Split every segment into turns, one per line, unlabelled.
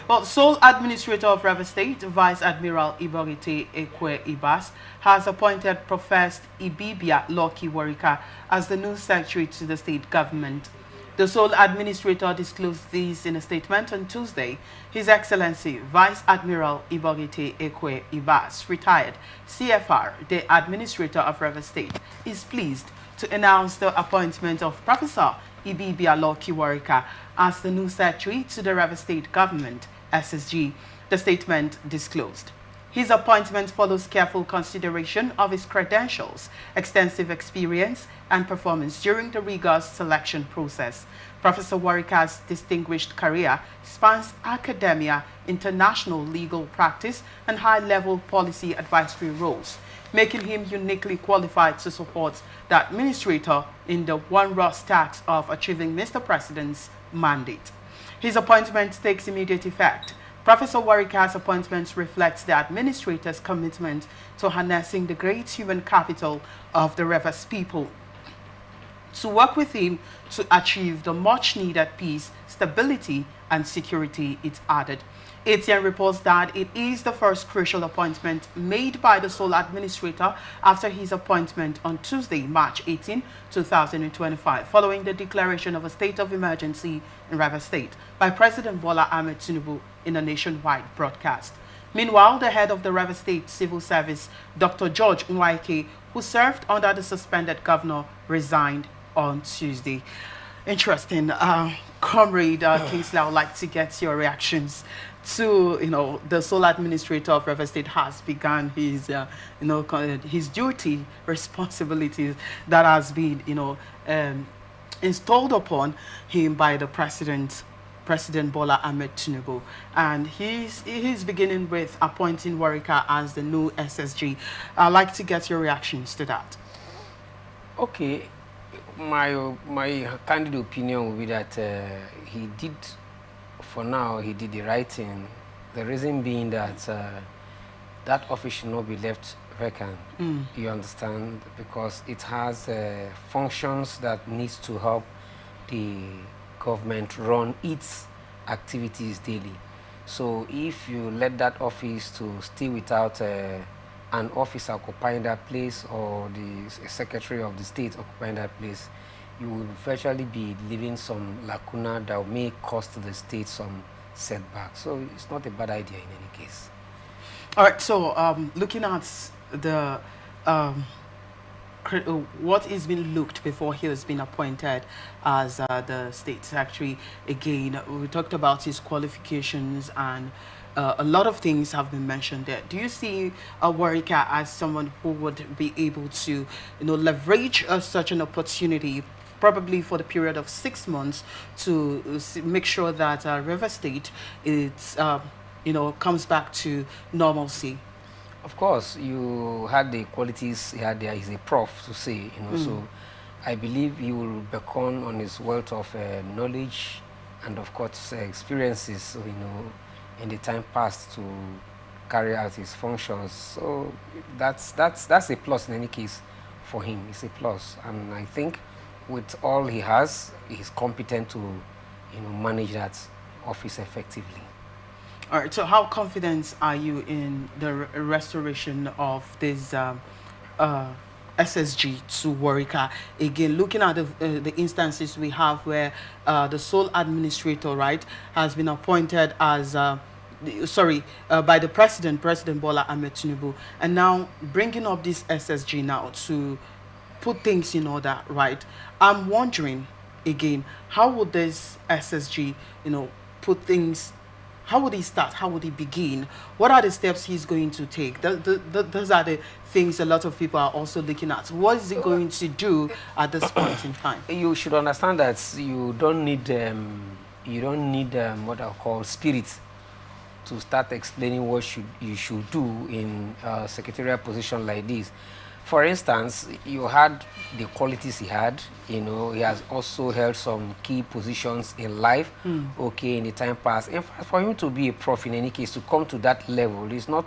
Well, sole administrator of River State, Vice Admiral Ibok-ete Ekwe Ibas, has appointed Professed Ibibia Worika as the new secretary to the state government. The sole administrator disclosed this in a statement on Tuesday. His Excellency Vice Admiral Ibok-ete Ekwe Ibas, retired CFR, the administrator of River State, is pleased to announce the appointment of Professor Ibibia Worika as the new secretary to the River State government, SSG, the statement disclosed. His appointment follows careful consideration of his credentials, extensive experience, and performance during the rigorous selection process. Professor Worika's distinguished career spans academia, international legal practice, and high-level policy advisory roles, making him uniquely qualified to support the administrator in the onerous task of achieving Mr. President's mandate. His appointment takes immediate effect. Professor Worika's appointment reflects the administrator's commitment to harnessing the great human capital of the Rivers people, to work with him to achieve the much-needed peace, stability, and security, it added. ATN reports that it is the first crucial appointment made by the sole administrator after his appointment on Tuesday, March 18, 2025, following the declaration of a state of emergency in Rivers State by President Bola Ahmed Tinubu in a nationwide broadcast. Meanwhile, the head of the Rivers State Civil Service, Dr. George Nweke, who served under the suspended governor, resigned on Tuesday. Interesting. Comrade Kingsley, I would like to get your reactions to, the sole administrator of River State has begun his, his duty, responsibilities that has been, installed upon him by the President Bola Ahmed Tinubu, and he's beginning with appointing Worika as the new SSG. I'd like to get your reactions to that.
Okay, my candid opinion would be that he did, for now, he did the right thing. The reason being that that office should not be left vacant. You understand, because it has functions that needs to help the government run its activities daily. So if you let that office to stay without an officer occupying that place, or the secretary of the state occupying that place, you will virtually be leaving some lacuna that may cost the state some setback. So it's not a bad idea in any case.
All right, so looking at the what is being looked before he has been appointed as the state secretary, again, we talked about his qualifications, and a lot of things have been mentioned there. Do you see Worika as someone who would be able to, leverage such an opportunity, probably for the period of 6 months, to make sure that River State comes back to normalcy?
Of course, you had the qualities he had there. He's a prof, to say, so I believe he will beckon on his wealth of knowledge and, of course, experiences, in the time past to carry out his functions. So that's a plus in any case for him. It's a plus, and I think with all he has, he's competent to, manage that office effectively.
All right, so how confident are you in the restoration of this SSG to Worika? Again, looking at the instances we have where the sole administrator, right, has been appointed as, by the President Bola Ahmed Tinubu, and now bringing up this SSG now to put things in order, right? I'm wondering, again, how would this SSG, put things. How would he start? How would he begin? What are the steps he's going to take? Those are the things a lot of people are also looking at. What is he going to do at this point in time?
You should understand that you don't need what I call spirit to start explaining what you should do in a secretarial position like this. For instance, you had the qualities he had. He has also held some key positions in life, in the time past. In fact, for him to be a prof in any case, to come to that level, it's not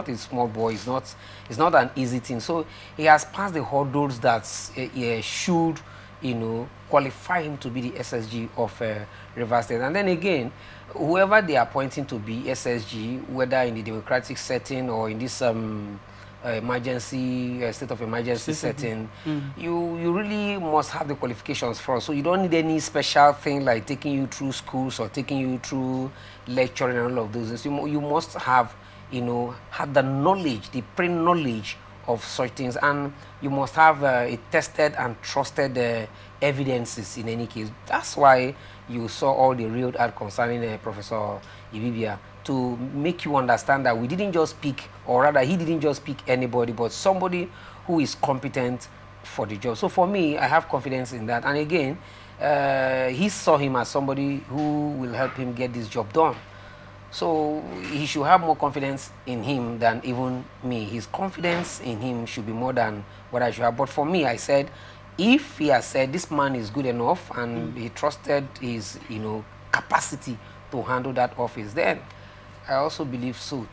a small boy. It's not an easy thing. So he has passed the hurdles that should, qualify him to be the SSG of Rivers State. And then again, whoever they are appointing to be SSG, whether in the democratic setting or in this state of emergency setting, you really must have the qualifications for. So you don't need any special thing like taking you through schools or taking you through lecturing and all of those things. You must have, have the knowledge, the pre-knowledge of such things, and you must have a tested and trusted evidences in any case. That's why you saw all the real ad concerning Professor Ibibia, to make you understand that we didn't just pick, or rather he didn't just pick anybody, but somebody who is competent for the job. So for me, I have confidence in that. And again, he saw him as somebody who will help him get this job done. So he should have more confidence in him than even me. His confidence in him should be more than what I should have. But for me, I said, if he has said this man is good enough and he trusted his, capacity to handle that office, then I also believe so.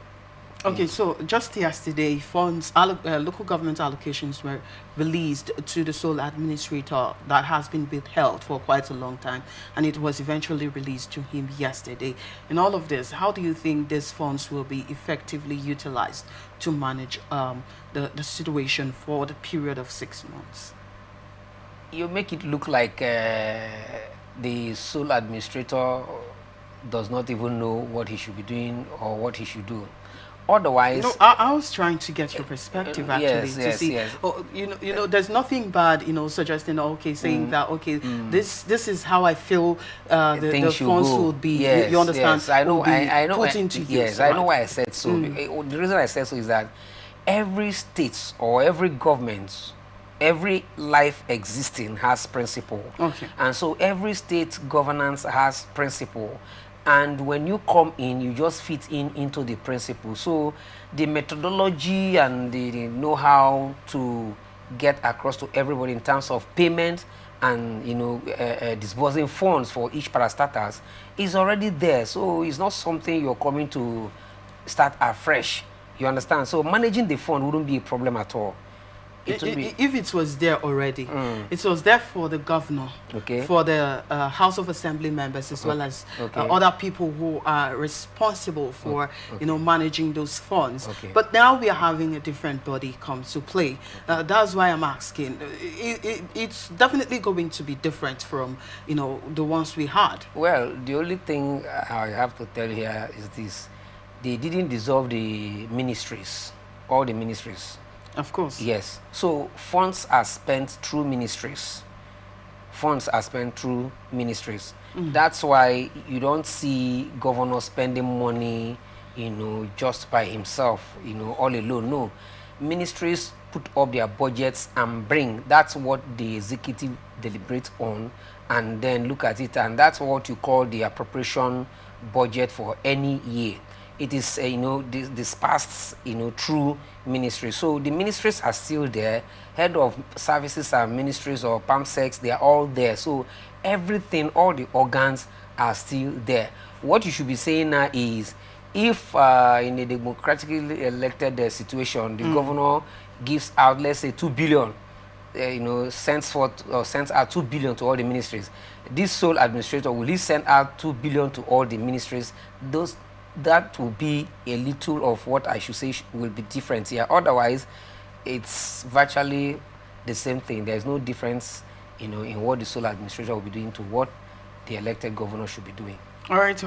Okay, so just yesterday, funds, local government allocations were released to the sole administrator that has been withheld for quite a long time, and it was eventually released to him yesterday. In all of this, how do you think these funds will be effectively utilized to manage the situation for the period of 6 months?
You make it look like the sole administrator does not even know what he should be doing or what he should do. Otherwise,
I was trying to get your perspective actually to see.
Yes.
Oh, there's nothing bad, suggesting, saying that, this is how I feel the funds would be.
Yes,
you understand?
Yes, I know. I know.
Put into use,
yes,
right?
I know why I said so. The reason I said so is that every state or every government, every life existing has principle.
Okay.
And so every state governance has principle. And when you come in, you just fit into the principle. So the methodology and the know-how to get across to everybody in terms of payment and disbursing funds for each parastatals is already there. So it's not something you're coming to start afresh. You understand? So managing the fund wouldn't be a problem at all.
If it was there already, it was there for the governor, for the House of Assembly members, as well as other people who are responsible for, managing those funds. But now we are having a different body come to play. That's why I'm asking. It's definitely going to be different from, the ones we had.
Well, the only thing I have to tell here is this: they didn't dissolve the ministries, all the ministries.
Of course.
Yes. So funds are spent through ministries. Funds are spent through ministries. That's why you don't see governor spending money, just by himself, all alone. No. Ministries put up their budgets and bring. That's what the executive deliberates on and then look at it. And that's what you call the appropriation budget for any year. It is, dispersed, through ministries. So the ministries are still there. Head of services and ministries or PAMSECs, they are all there. So everything, all the organs are still there. What you should be saying now is, if in a democratically elected situation, the governor gives out, let's say, 2 billion, sends out 2 billion to all the ministries, this sole administrator, will he send out 2 billion to all the ministries? That will be a little of what I should say will be different here. Otherwise, it's virtually the same thing. There's no difference, in what the sole administrator will be doing to what the elected governor should be doing.
All right,